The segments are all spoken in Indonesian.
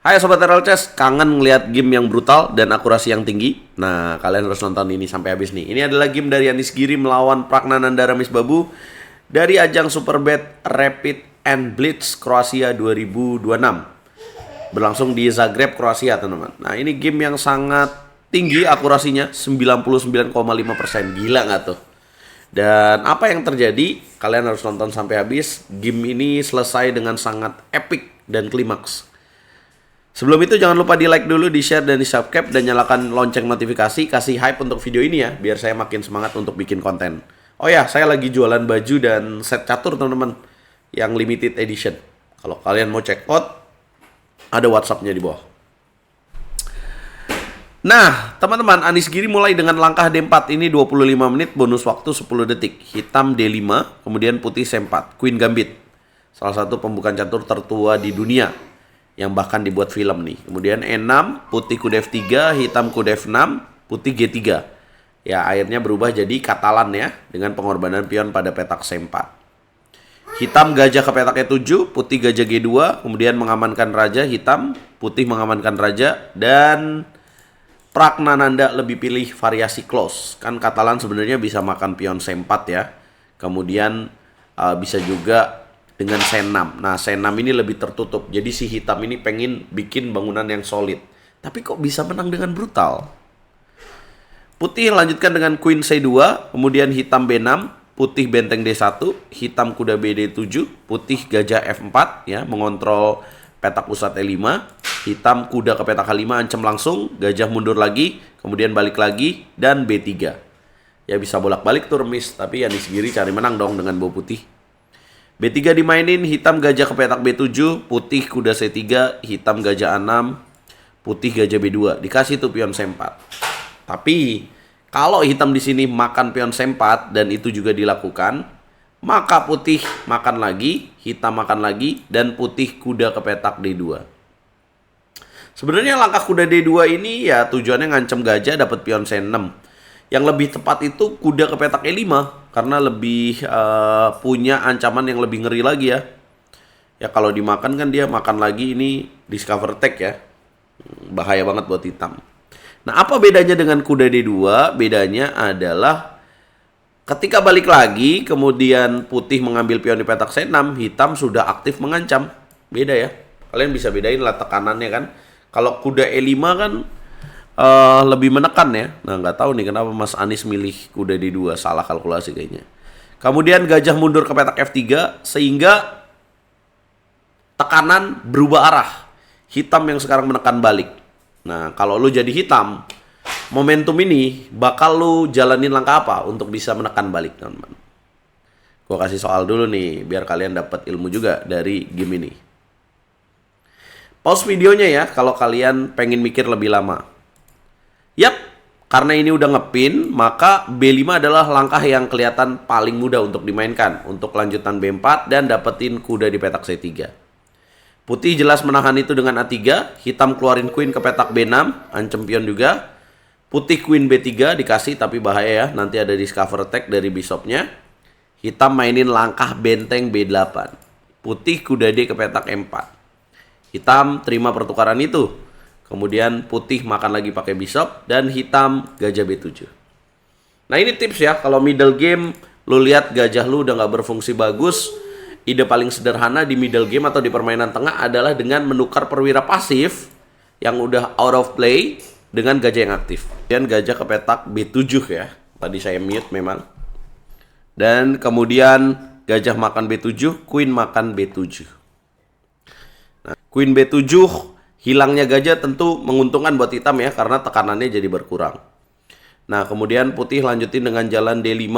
Hai Sobat RLCS, kangen ngeliat game yang brutal dan akurasi yang tinggi? Nah, kalian harus nonton ini sampai habis nih. Ini adalah game dari Anies Giri melawan Pragnanandara Misbabu dari ajang Superbet Rapid and Blitz Kroasia 2026. Berlangsung di Zagreb, Kroasia, teman-teman. Nah, ini game yang sangat tinggi akurasinya, 99,5%. Gila nggak tuh? Dan apa yang terjadi? Kalian harus nonton sampai habis. Game ini selesai dengan sangat epic dan klimaks. Sebelum itu jangan lupa di like dulu, di share dan di subscribe, dan nyalakan lonceng notifikasi. Kasih hype untuk video ini ya, biar saya makin semangat untuk bikin konten. Oh ya, saya lagi jualan baju dan set catur teman-teman, yang limited edition. Kalau kalian mau check out, ada WhatsApp-nya di bawah. Nah, teman-teman, Anies Giri mulai dengan langkah D4. Ini 25 menit, bonus waktu 10 detik. Hitam D5, kemudian putih C4. Queen Gambit, salah satu pembukaan catur tertua di dunia, yang bahkan dibuat film nih. Kemudian E6, putih kuda F3, hitam kuda F6, putih G3. Ya, akhirnya berubah jadi Katalan ya, dengan pengorbanan pion pada petak C4. Hitam gajah ke petak E7, putih gajah G2, kemudian mengamankan raja, hitam, putih mengamankan raja, dan Pragnananda lebih pilih variasi close. Kan Katalan sebenarnya bisa makan pion C4 ya. Kemudian bisa juga dengan C6. Nah, C6 ini lebih tertutup. Jadi si hitam ini pengen bikin bangunan yang solid. Tapi kok bisa menang dengan brutal? Putih lanjutkan dengan Queen C2, kemudian hitam B6, putih benteng D1, hitam kuda BD7, putih gajah F4 ya, mengontrol petak pusat E5, hitam kuda ke petak H5 ancam langsung, gajah mundur lagi, kemudian balik lagi, dan B3. Ya bisa bolak-balik tuh remis, tapi Anies Giri cari menang dong dengan bawa putih. B3 dimainin, hitam gajah ke petak B7, putih kuda C3, hitam gajah A6, putih gajah B2. Dikasih tuh pion C4. Tapi kalau hitam di sini makan pion C4 dan itu juga dilakukan, maka putih makan lagi, hitam makan lagi, dan putih kuda ke petak D2. Sebenarnya langkah kuda D2 ini ya tujuannya ngancem gajah dapat pion C6. Yang lebih tepat itu kuda ke petak E5 karena lebih punya ancaman yang lebih ngeri lagi ya. Ya kalau dimakan kan dia makan lagi, ini discover tag ya. Bahaya banget buat hitam. Nah, apa bedanya dengan kuda D2? Bedanya adalah ketika balik lagi kemudian putih mengambil pion di petak C6, hitam sudah aktif mengancam. Beda ya. Kalian bisa bedain lah tekanannya kan. Kalau kuda E5 kan lebih menekan ya. Nah, nggak tahu nih kenapa Mas Anies milih kuda D2, salah kalkulasi kayaknya. Kemudian gajah mundur ke petak F3 sehingga tekanan berubah arah. Hitam yang sekarang menekan balik. Nah, kalau lu jadi hitam, momentum ini bakal lu jalanin langkah apa untuk bisa menekan balik, teman-teman. Gua kasih soal dulu nih biar kalian dapat ilmu juga dari game ini. Pause videonya ya kalau kalian pengen mikir lebih lama. Yap, karena ini udah ngepin, maka B5 adalah langkah yang kelihatan paling mudah untuk dimainkan. Untuk lanjutan B4 dan dapetin kuda di petak C3. Putih jelas menahan itu dengan A3, hitam keluarin queen ke petak B6, ancam pion juga. Putih queen B3 dikasih tapi bahaya ya, nanti ada discover attack dari bishopnya. Hitam mainin langkah benteng B8. Putih kuda D ke petak M4. Hitam terima pertukaran itu. Kemudian putih makan lagi pakai bishop dan hitam gajah B7. Nah, ini tips ya, kalau middle game lu lihat gajah lu udah nggak berfungsi bagus, ide paling sederhana di middle game atau di permainan tengah adalah dengan menukar perwira pasif yang udah out of play dengan gajah yang aktif. Dan gajah ke petak B7 ya. Tadi saya mute memang. Dan kemudian gajah makan B7, queen makan B7. Nah, queen B7, hilangnya gajah tentu menguntungkan buat hitam ya, karena tekanannya jadi berkurang. Nah, kemudian putih lanjutin dengan jalan D5,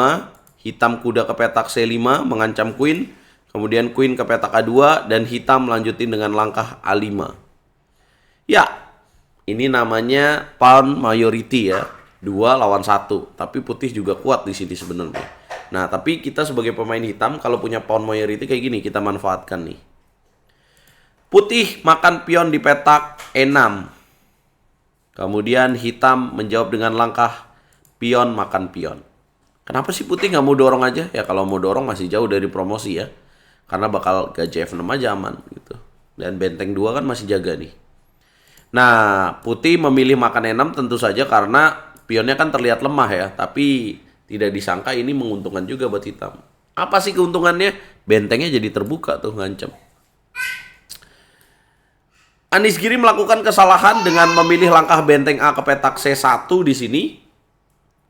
hitam kuda ke petak C5 mengancam queen, kemudian queen ke petak A2, dan hitam lanjutin dengan langkah A5. Ya, ini namanya pawn majority ya, 2 lawan 1. Tapi putih juga kuat di sini sebenarnya. Nah, tapi kita sebagai pemain hitam kalau punya pawn majority kayak gini, kita manfaatkan nih. Putih makan pion di petak E6. Kemudian hitam menjawab dengan langkah pion makan pion. Kenapa sih putih nggak mau dorong aja? Ya kalau mau dorong masih jauh dari promosi ya. Karena bakal gajah F6 aja aman gitu. Dan benteng 2 kan masih jaga nih. Nah, putih memilih makan E6 tentu saja karena pionnya kan terlihat lemah ya, tapi tidak disangka ini menguntungkan juga buat hitam. Apa sih keuntungannya? Bentengnya jadi terbuka tuh ngancam. Anies Giri melakukan kesalahan dengan memilih langkah benteng A ke petak C1 di sini.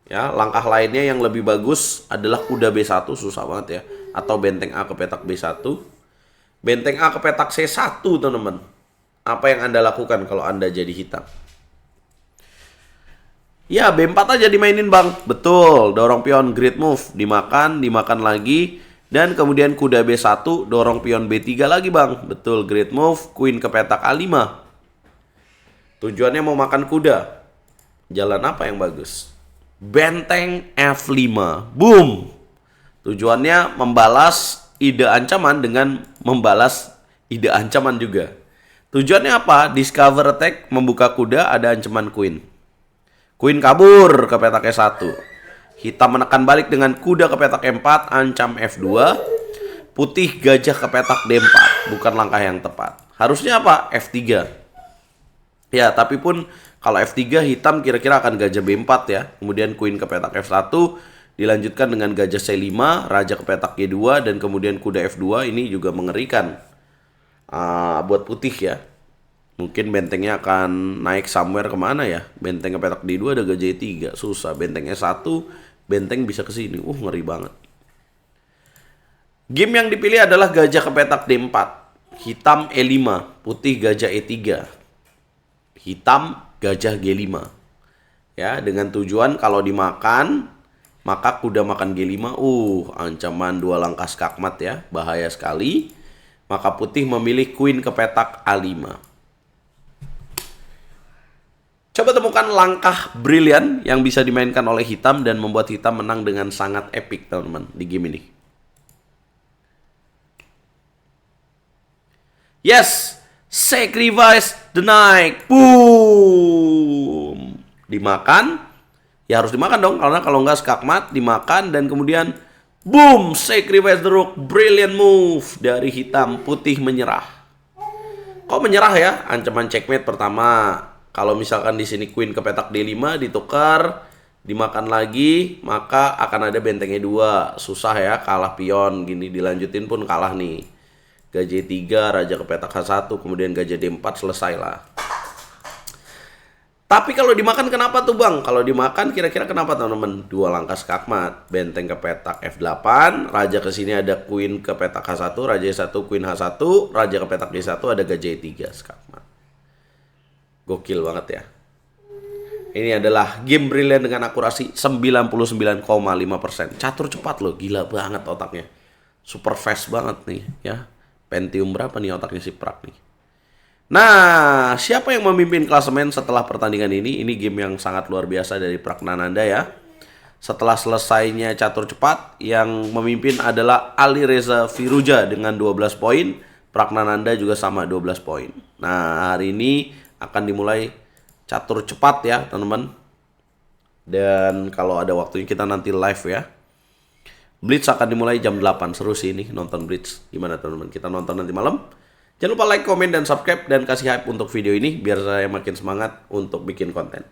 Ya, langkah lainnya yang lebih bagus adalah kuda B1, susah banget ya. Atau benteng A ke petak B1. Benteng A ke petak C1, teman-teman. Apa yang Anda lakukan kalau Anda jadi hitam? Ya, B4 aja dimainin, Bang. Betul, dorong pion, great move. Dimakan lagi. Dan kemudian kuda B1, dorong pion B3 lagi, Bang. Betul, great move. Queen ke petak A5. Tujuannya mau makan kuda. Jalan apa yang bagus? Benteng F5. Boom. Tujuannya membalas ide ancaman dengan membalas ide ancaman juga. Tujuannya apa? Discover attack, membuka kuda, ada ancaman queen. Queen kabur ke petak E1. Hitam menekan balik dengan kuda ke petak E4, ancam F2. Putih gajah ke petak D4, bukan langkah yang tepat. Harusnya apa? F3. Ya, tapi pun kalau F3 hitam kira-kira akan gajah B4 ya. Kemudian queen ke petak F1, dilanjutkan dengan gajah C5, raja ke petak G2, dan kemudian kuda F2. Ini juga mengerikan buat putih ya. Mungkin bentengnya akan naik somewhere kemana ya. Benteng ke petak D2 ada gajah E3, susah. Benteng E1, benteng bisa ke sini. Ngeri banget. Game yang dipilih adalah gajah ke petak D4. Hitam E5, putih gajah E3. Hitam gajah G5. Ya, dengan tujuan kalau dimakan, maka kuda makan G5. Ancaman 2 langkah skakmat ya, bahaya sekali. Maka putih memilih queen ke petak A5. Coba temukan langkah brilian yang bisa dimainkan oleh hitam dan membuat hitam menang dengan sangat epic, teman-teman, di game ini. Yes, sacrifice the knight. Boom. Dimakan. Ya harus dimakan dong, karena kalau nggak skakmat, dimakan dan kemudian boom, sacrifice the rook. Brilliant move dari hitam. Putih menyerah. Kok menyerah ya? Ancaman checkmate pertama. Kalau misalkan di sini queen ke petak D5 ditukar, dimakan lagi, maka akan ada bentengnya 2. Susah ya, kalah pion gini, dilanjutin pun kalah nih. Gajah 3, raja ke petak H1, kemudian gajah D4, selesai lah. Tapi kalau dimakan kenapa tuh, Bang? Kalau dimakan kira-kira kenapa, teman-teman? 2 langkah skakmat, benteng ke petak F8, raja ke sini ada queen ke petak H1, raja E1, queen H1, raja ke petak D1 ada gajah E3 skakmat. Gokil banget ya. Ini adalah game brilian dengan akurasi 99,5%. Catur cepat loh, gila banget otaknya. Super fast banget nih ya. Pentium berapa nih otaknya si Prak nih. Nah, siapa yang memimpin klasemen setelah pertandingan ini? Ini game yang sangat luar biasa dari Pragnananda ya. Setelah selesainya catur cepat, yang memimpin adalah Ali Reza Firuja dengan 12 poin. Pragnananda juga sama 12 poin. Nah, hari ini akan dimulai catur cepat ya, teman-teman. Dan kalau ada waktunya kita nanti live ya. Blitz akan dimulai jam 8. Seru sih ini nonton Blitz. Gimana, teman-teman? Kita nonton nanti malam. Jangan lupa like, komen, dan subscribe, dan kasih hype untuk video ini biar saya makin semangat untuk bikin konten.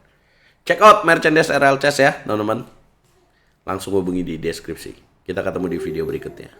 Check out merchandise RL Chess ya, teman-teman. Langsung hubungi di deskripsi. Kita ketemu di video berikutnya.